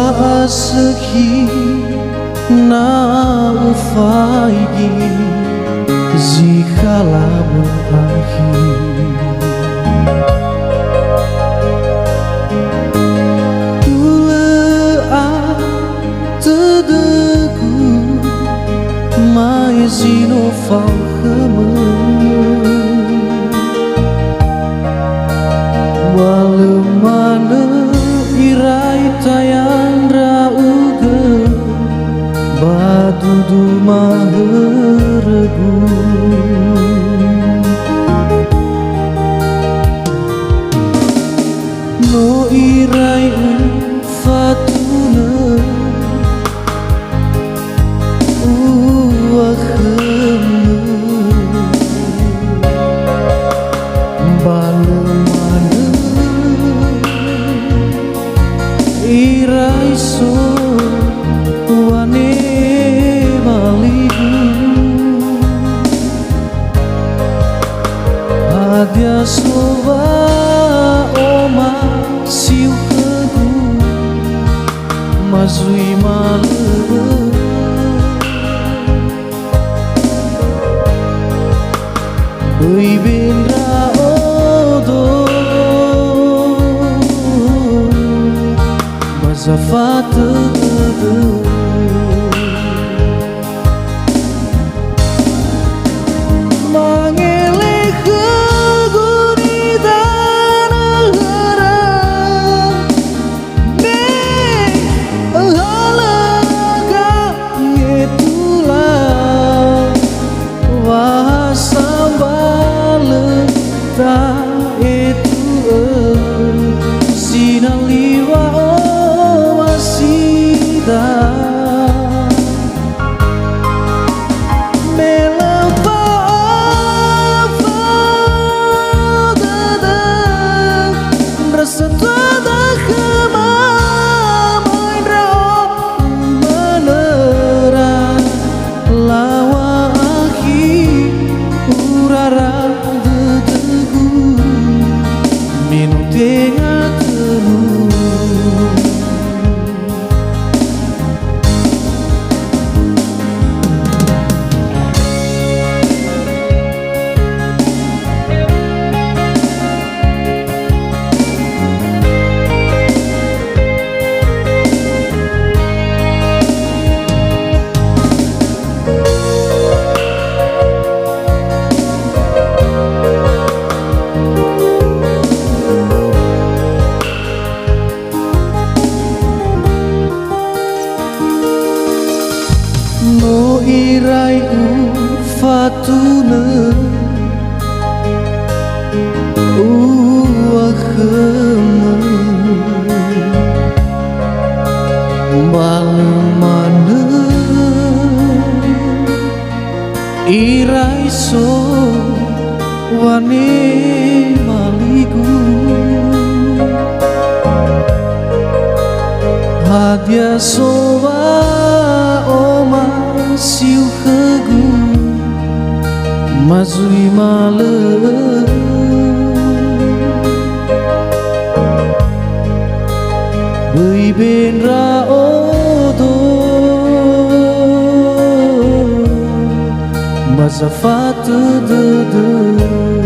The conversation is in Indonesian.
aseki na ufaigi jikala berakhir. Tulean tedeku mai zino fau walemana irai tayandra uge badudu maheregu no irai fatuna balemana irai so wane maligu adia sova oma siu kegu mazui malu bui bendra odo mazafat itu sinaliwa o masida melapa dada rasa tada kema maindra menera lawa akhi urara minutnya tenuh no irai fatuna akhema balemana irai so wane maligu hadia sowa oma siu kegu mazui male bui bendra odo mazafat dede